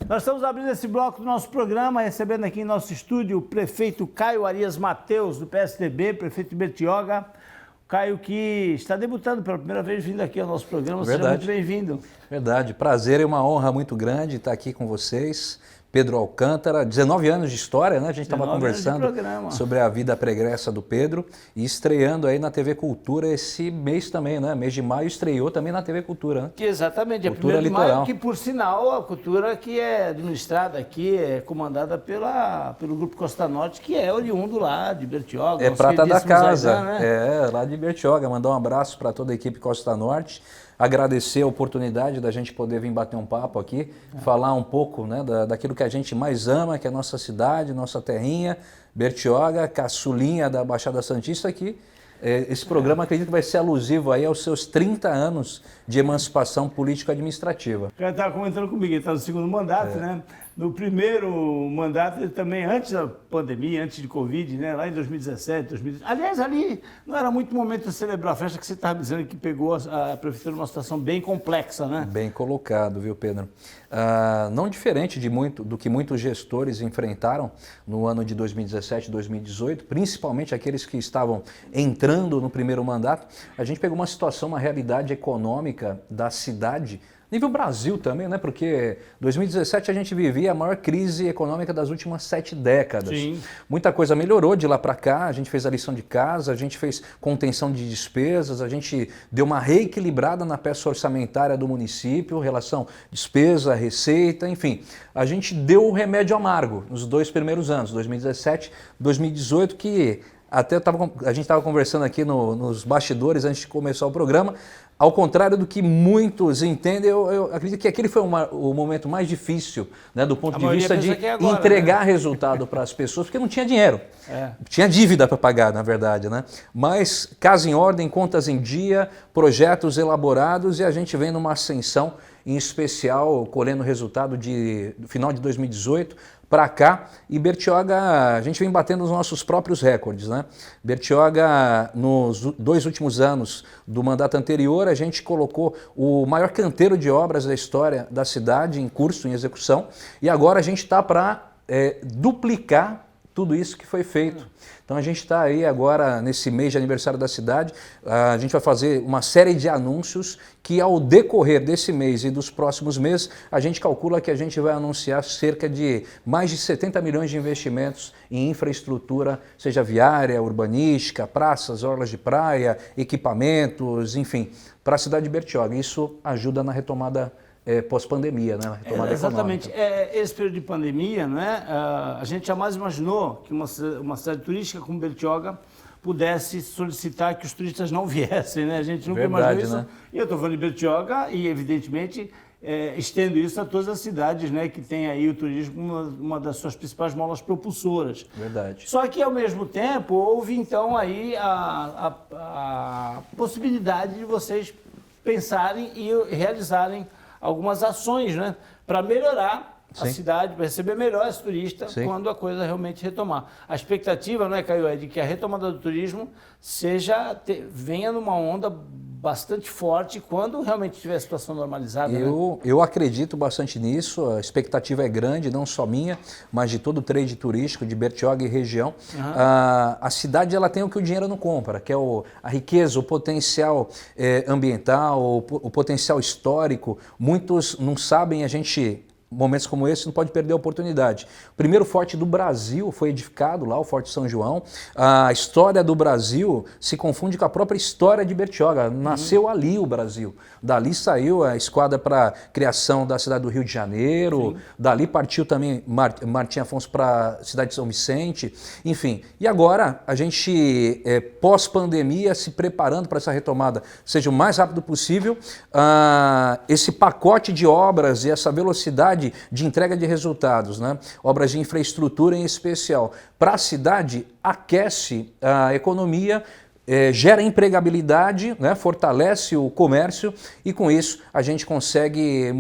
Nós estamos abrindo esse bloco do nosso programa, recebendo aqui em nosso estúdio o prefeito Caio Arias Mateus, do PSDB, prefeito de Bertioga. Caio, que está debutando pela primeira vez vindo aqui ao nosso programa. Verdade. Seja muito bem-vindo. Verdade, prazer e uma honra muito grande estar aqui com vocês. Pedro Alcântara, 19 anos de história, né? A gente estava conversando sobre a vida pregressa do Pedro e estreando aí na TV Cultura esse mês também, né? Mês de maio estreou também na TV Cultura, né? Exatamente, Cultura é 1º de Litoral. maio, que por sinal a Cultura que é administrada aqui, é comandada pelo Grupo Costa Norte, que é oriundo lá de Bertioga. É prata da casa, Zaidan, né? lá de Bertioga. Mandar um abraço para toda a equipe Costa Norte. Agradecer a oportunidade da gente poder vir bater um papo aqui, falar um pouco, né, daquilo que a gente mais ama, que é a nossa cidade, nossa terrinha, Bertioga, caçulinha da Baixada Santista aqui. Esse programa acredito que vai ser alusivo aí aos seus 30 anos de emancipação político-administrativa. O cara estava comentando comigo, ele está no 2º mandato, né? No primeiro mandato, ele também, antes da pandemia, antes de Covid, né? Lá em 2017, 2018. Aliás, ali não era muito momento de celebrar a festa, que você estava dizendo que pegou a prefeitura numa situação bem complexa, né? Bem colocado, viu, Pedro? Não diferente do que muitos gestores enfrentaram no ano de 2017 e 2018, principalmente aqueles que estavam entrando no primeiro mandato, a gente pegou uma situação, uma realidade econômica da cidade, nível Brasil também, né? Porque 2017 a gente vivia a maior crise econômica das últimas 7 décadas. Sim. Muita coisa melhorou de lá para cá, a gente fez a lição de casa, a gente fez contenção de despesas, a gente deu uma reequilibrada na peça orçamentária do município, relação despesa, receita, enfim. A gente deu o remédio amargo nos 2 primeiros anos, 2017 e 2018, que até a gente estava conversando aqui nos bastidores antes de começar o programa. Ao contrário do que muitos entendem, eu acredito que aquele foi o momento mais difícil, né, do ponto de vista de agora, entregar né? resultado para as pessoas, porque não tinha dinheiro. Tinha dívida para pagar, na verdade, né? Mas casa em ordem, contas em dia, projetos elaborados e a gente vem numa ascensão, em especial colhendo resultado do final de 2018 para cá, e Bertioga, a gente vem batendo os nossos próprios recordes, né? Bertioga, nos 2 últimos anos do mandato anterior, a gente colocou o maior canteiro de obras da história da cidade em curso, em execução, e agora a gente está para duplicar tudo isso que foi feito. Então a gente está aí agora, nesse mês de aniversário da cidade, a gente vai fazer uma série de anúncios que ao decorrer desse mês e dos próximos meses, a gente calcula que a gente vai anunciar cerca de mais de 70 milhões de investimentos em infraestrutura, seja viária, urbanística, praças, orlas de praia, equipamentos, enfim, para a cidade de Bertioga. Isso ajuda na retomada pós-pandemia, né? Retomada Exatamente. econômica. Esse período de pandemia, né, a gente jamais imaginou que uma cidade turística como Bertioga pudesse solicitar que os turistas não viessem, né? A gente nunca imaginou isso. Né? E eu estou falando de Bertioga e, evidentemente, estendo isso a todas as cidades, né, que tem aí o turismo uma das suas principais molas propulsoras. Verdade. Só que, ao mesmo tempo, houve, então, aí a possibilidade de vocês pensarem e realizarem algumas ações, né, para melhorar a cidade, para receber melhor esse turista quando a coisa realmente retomar. A expectativa, não é, Caio, é de que a retomada do turismo venha numa onda bastante forte quando realmente tiver a situação normalizada. Eu acredito bastante nisso, a expectativa é grande, não só minha, mas de todo o trade turístico de Bertioga e região. A cidade ela tem o que o dinheiro não compra, que é a riqueza, o potencial ambiental, o potencial histórico. Muitos não sabem, momentos como esse, não pode perder a oportunidade. O primeiro forte do Brasil foi edificado lá, o Forte São João. A história do Brasil se confunde com a própria história de Bertioga. Nasceu ali o Brasil. Dali saiu a esquadra para a criação da cidade do Rio de Janeiro. Dali partiu também Martim Afonso para a cidade de São Vicente. Enfim, e agora a gente, pós-pandemia, se preparando para essa retomada, seja o mais rápido possível. Esse pacote de obras e essa velocidade de entrega de resultados, né? Obras de infraestrutura em especial, para a cidade aquece a economia, gera empregabilidade, né? Fortalece o comércio e com isso a gente consegue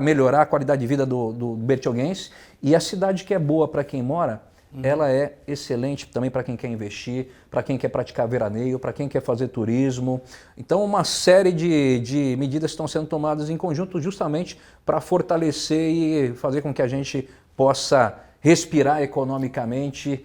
melhorar a qualidade de vida do bertioguense, e a cidade que é boa para quem mora, ela é excelente também para quem quer investir, para quem quer praticar veraneio, para quem quer fazer turismo. Então, uma série de medidas estão sendo tomadas em conjunto justamente para fortalecer e fazer com que a gente possa respirar economicamente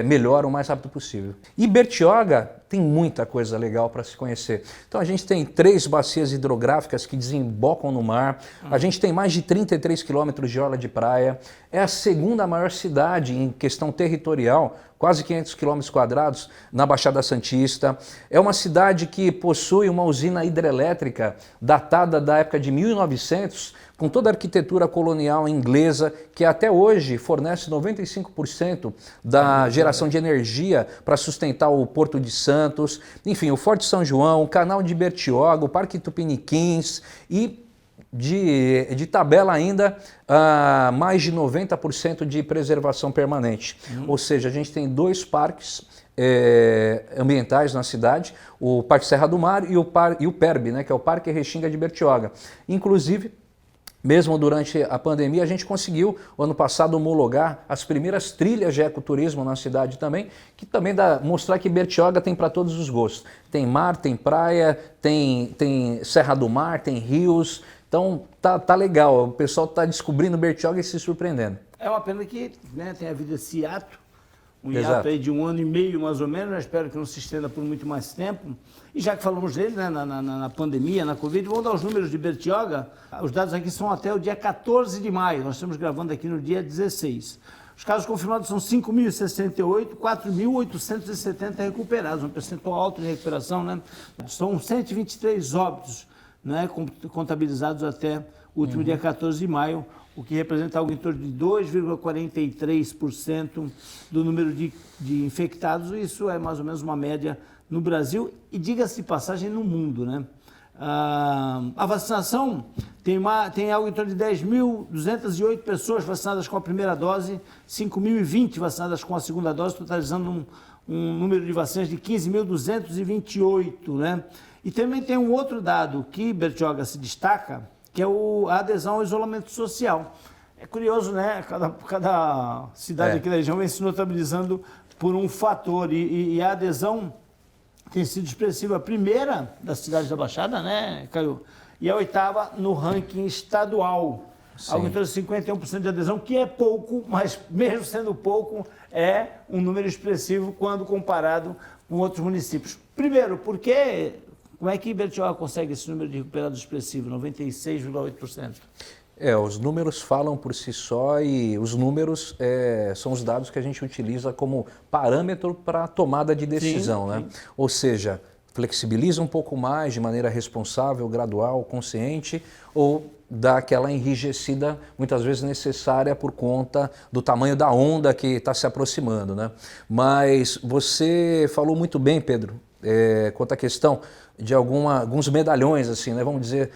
melhor o mais rápido possível. E Bertioga tem muita coisa legal para se conhecer. Então a gente tem 3 bacias hidrográficas que desembocam no mar, a gente tem mais de 33 quilômetros de orla de praia, é a segunda maior cidade em questão territorial, quase 500 quilômetros quadrados na Baixada Santista. É uma cidade que possui uma usina hidrelétrica datada da época de 1900, com toda a arquitetura colonial inglesa, que até hoje fornece 95% da geração de energia para sustentar o Porto de Santos, enfim, o Forte São João, o Canal de Bertioga, o Parque Tupiniquins e de tabela ainda mais de 90% de preservação permanente. Ou seja, a gente tem 2 parques ambientais na cidade, o Parque Serra do Mar e o PERB, né, que é o Parque Restinga de Bertioga. Inclusive, mesmo durante a pandemia, a gente conseguiu, o ano passado, homologar as primeiras trilhas de ecoturismo na cidade também, que também dá mostrar que Bertioga tem para todos os gostos. Tem mar, tem praia, tem Serra do Mar, tem rios. Então tá legal, o pessoal está descobrindo Bertioga e se surpreendendo. É uma pena que, né, tem havido esse hiato, um hiato Exato. aí de 1 ano e meio mais ou menos, eu espero que não se estenda por muito mais tempo. E já que falamos dele, né, na pandemia, na Covid, vamos dar os números de Bertioga. Os dados aqui são até o dia 14 de maio, nós estamos gravando aqui no dia 16. Os casos confirmados são 5.068, 4.870 recuperados, um percentual alto de recuperação, né? São 123 óbitos, né, contabilizados até o último dia 14 de maio, o que representa algo em torno de 2,43% do número de infectados. Isso é mais ou menos uma média no Brasil e, diga-se de passagem, no mundo, né? A vacinação tem algo em torno de 10.208 pessoas vacinadas com a primeira dose, 5.020 vacinadas com a segunda dose, totalizando um número de vacinas de 15.228, né? E também tem um outro dado que Bertioga se destaca, que é a adesão ao isolamento social. É curioso, né? Cada cidade aqui da região vem se notabilizando por um fator e a adesão tem sido expressiva. A primeira da cidade da Baixada, né, Caio? E a 8ª no ranking estadual. Sim. Algo em torno de 51% de adesão, que é pouco, mas mesmo sendo pouco, é um número expressivo quando comparado com outros municípios. Primeiro, porque como é que Bertioga consegue esse número de recuperados expressivo, 96,8%? Os números falam por si só e os números são os dados que a gente utiliza como parâmetro para a tomada de decisão, né? Ou seja, flexibiliza um pouco mais de maneira responsável, gradual, consciente, ou dá aquela enrijecida, muitas vezes necessária por conta do tamanho da onda que está se aproximando, né? Mas você falou muito bem, Pedro, quanto à questão de alguns medalhões, assim, né? Vamos dizer,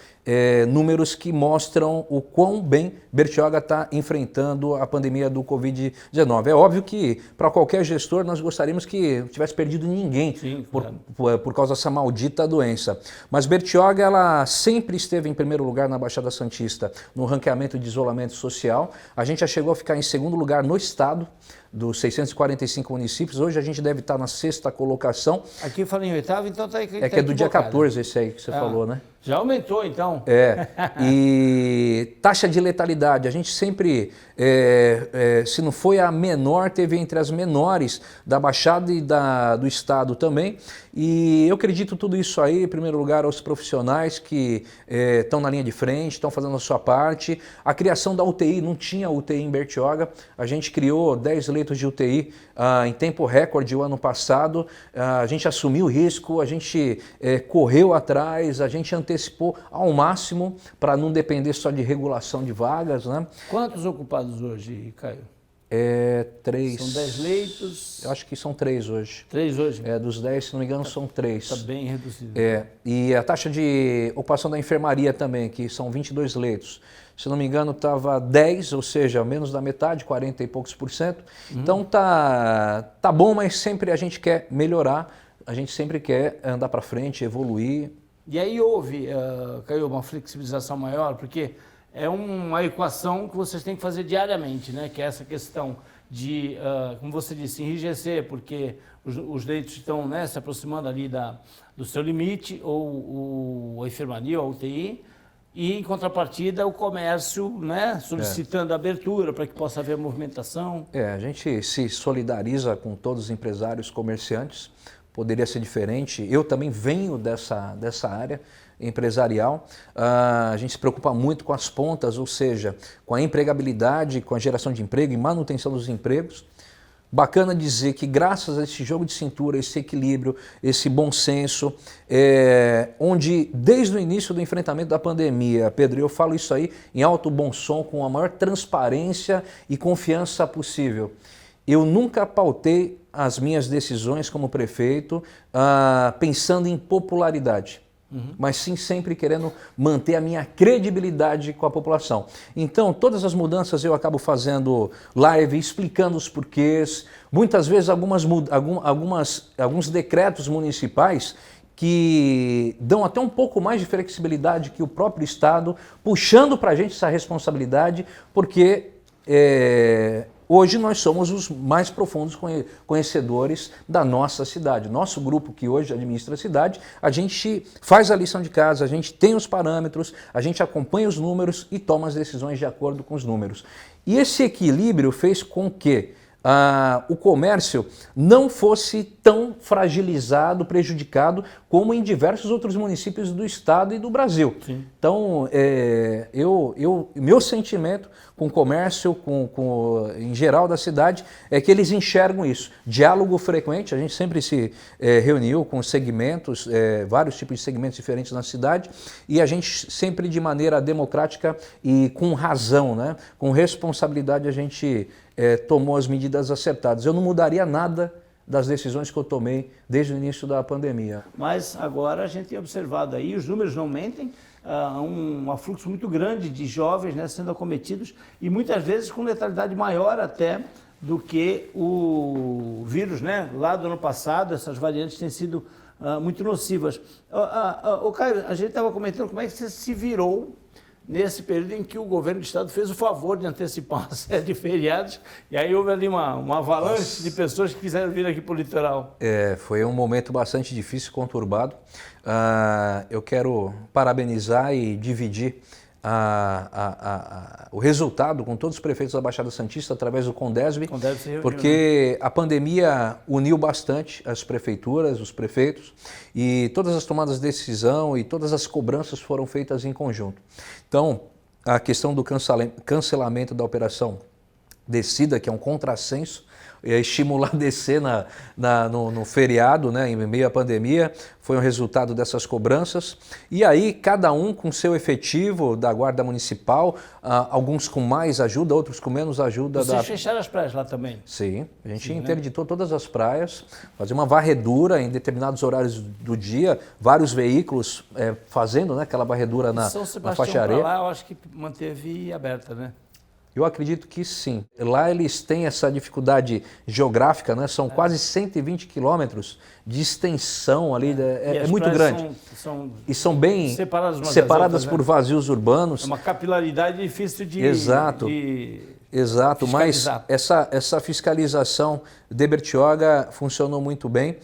números que mostram o quão bem Bertioga está enfrentando a pandemia do Covid-19. É óbvio que, para qualquer gestor, nós gostaríamos que tivesse perdido ninguém. Sim, por causa dessa maldita doença. Mas Bertioga, ela sempre esteve em primeiro lugar na Baixada Santista no ranqueamento de isolamento social. A gente já chegou a ficar em segundo lugar no estado, dos 645 municípios. Hoje a gente deve estar na 6ª colocação. Aqui eu falei em 8º, então está que é do dia 14 esse aí que você falou, né? Já aumentou, então. E taxa de letalidade, a gente sempre, se não foi a menor, teve entre as menores da Baixada e do Estado também. E eu acredito tudo isso aí, em primeiro lugar, aos profissionais que estão na linha de frente, estão fazendo a sua parte. A criação da UTI, não tinha UTI em Bertioga, a gente criou 10 leitos de UTI em tempo recorde o ano passado. A gente assumiu o risco, a gente correu atrás, a gente antecipou ao máximo para não depender só de regulação de vagas, né? Quantos ocupados hoje, Caio? 3. São 10 leitos? Eu acho que são 3 hoje. 3 hoje? Dos 10, se não me engano, são 3. Está bem reduzido. E a taxa de ocupação da enfermaria também, que são 22 leitos. Se não me engano, estava 10, ou seja, menos da metade, 40 e poucos %. Então tá bom, mas sempre a gente quer melhorar, a gente sempre quer andar para frente, evoluir. E aí houve, Caio, uma flexibilização maior, porque é uma equação que vocês têm que fazer diariamente, né? Que é essa questão como você disse, enrijecer, porque os leitos estão, né, se aproximando ali do seu limite, ou a enfermaria, ou a UTI, e, em contrapartida, o comércio, né, solicitando abertura para que possa haver movimentação. A gente se solidariza com todos os empresários, comerciantes. Poderia ser diferente. Eu também venho dessa área empresarial. A gente se preocupa muito com as pontas, ou seja, com a empregabilidade, com a geração de emprego e manutenção dos empregos. Bacana dizer que graças a esse jogo de cintura, esse equilíbrio, esse bom senso, onde desde o início do enfrentamento da pandemia, Pedro, eu falo isso aí em alto bom som, com a maior transparência e confiança possível. Eu nunca pautei as minhas decisões como prefeito pensando em popularidade, mas sim sempre querendo manter a minha credibilidade com a população. Então, todas as mudanças eu acabo fazendo live, explicando os porquês, muitas vezes alguns decretos municipais que dão até um pouco mais de flexibilidade que o próprio Estado, puxando para a gente essa responsabilidade, porque hoje nós somos os mais profundos conhecedores da nossa cidade. Nosso grupo que hoje administra a cidade, a gente faz a lição de casa, a gente tem os parâmetros, a gente acompanha os números e toma as decisões de acordo com os números. E esse equilíbrio fez com que o comércio não fosse tão fragilizado, prejudicado, como em diversos outros municípios do estado e do Brasil. Sim. Então, meu sentimento com o comércio, em geral da cidade, é que eles enxergam isso. Diálogo frequente, a gente sempre se reuniu com segmentos, vários tipos de segmentos diferentes na cidade, e a gente sempre de maneira democrática e com razão, né? Com responsabilidade, a gente tomou as medidas acertadas. Eu não mudaria nada das decisões que eu tomei desde o início da pandemia. Mas agora a gente tem observado aí, os números não mentem, um afluxo muito grande de jovens, né, sendo acometidos e muitas vezes com letalidade maior até do que o vírus, né? Lá do ano passado, essas variantes têm sido muito nocivas. Caio, a gente estava comentando como é que você se virou nesse período em que o governo do estado fez o favor de antecipar uma série de feriados, e aí houve ali uma avalanche de pessoas que quiseram vir aqui para o litoral. Foi um momento bastante difícil e conturbado. Eu quero parabenizar e dividir o resultado com todos os prefeitos da Baixada Santista através do Condesb, porque a pandemia uniu bastante as prefeituras, os prefeitos, e todas as tomadas de decisão e todas as cobranças foram feitas em conjunto. Então, a questão do cancelamento da operação Descida, que é um contrassenso, estimular descer no feriado, né, em meio à pandemia, foi um resultado dessas cobranças. E aí, cada um com seu efetivo da Guarda Municipal, alguns com mais ajuda, outros com menos ajuda. Vocês fecharam as praias lá também? Sim, a gente interditou todas as praias, fazer uma varredura em determinados horários do dia, vários veículos fazendo, né, aquela varredura na faixa areia. Lá, eu acho que manteve aberta, né? Eu acredito que sim. Lá eles têm essa dificuldade geográfica, né? São quase 120 quilômetros de extensão ali, é muito grande. E são bem separadas por vazios urbanos. É uma capilaridade difícil de Exato, mas essa fiscalização de Bertioga funcionou muito bem.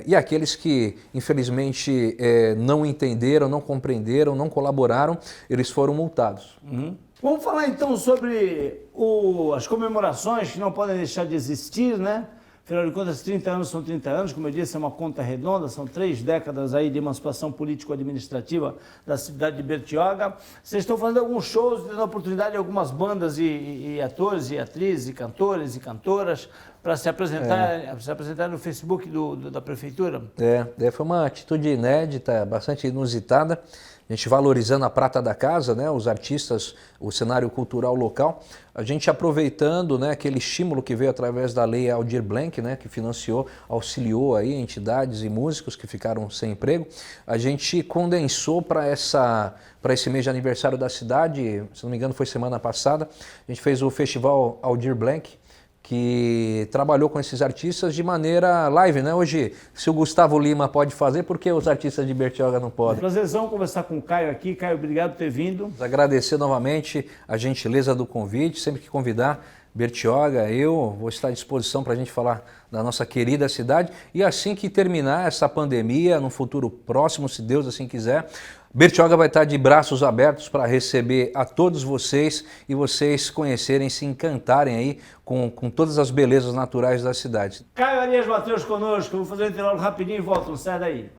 E aqueles que, infelizmente, não entenderam, não compreenderam, não colaboraram, eles foram multados. Vamos falar então sobre as comemorações que não podem deixar de existir, né? Afinal de contas, 30 anos são 30 anos, como eu disse, é uma conta redonda, são 3 décadas aí de emancipação político-administrativa da cidade de Bertioga. Vocês estão fazendo alguns shows, dando oportunidade a algumas bandas e atores e atrizes e cantores e cantoras para se apresentar no Facebook da prefeitura? Foi uma atitude inédita, bastante inusitada. A gente valorizando a prata da casa, né, os artistas, o cenário cultural local, a gente aproveitando, né, aquele estímulo que veio através da lei Aldir Blanc, né, que auxiliou aí entidades e músicos que ficaram sem emprego, a gente condensou para esse mês de aniversário da cidade, se não me engano foi semana passada, a gente fez o Festival Aldir Blanc, que trabalhou com esses artistas de maneira live, né? Hoje, se o Gustavo Lima pode fazer, por que os artistas de Bertioga não podem? Prazerzão conversar com o Caio aqui. Caio, obrigado por ter vindo. Agradecer novamente a gentileza do convite, sempre que convidar, Bertioga, eu vou estar à disposição para a gente falar da nossa querida cidade. E assim que terminar essa pandemia, no futuro próximo, se Deus assim quiser, Bertioga vai estar de braços abertos para receber a todos vocês e vocês conhecerem, se encantarem aí com todas as belezas naturais da cidade. Caio Arias Mateus conosco, vou fazer um intervalo rapidinho e volto, não sai daí.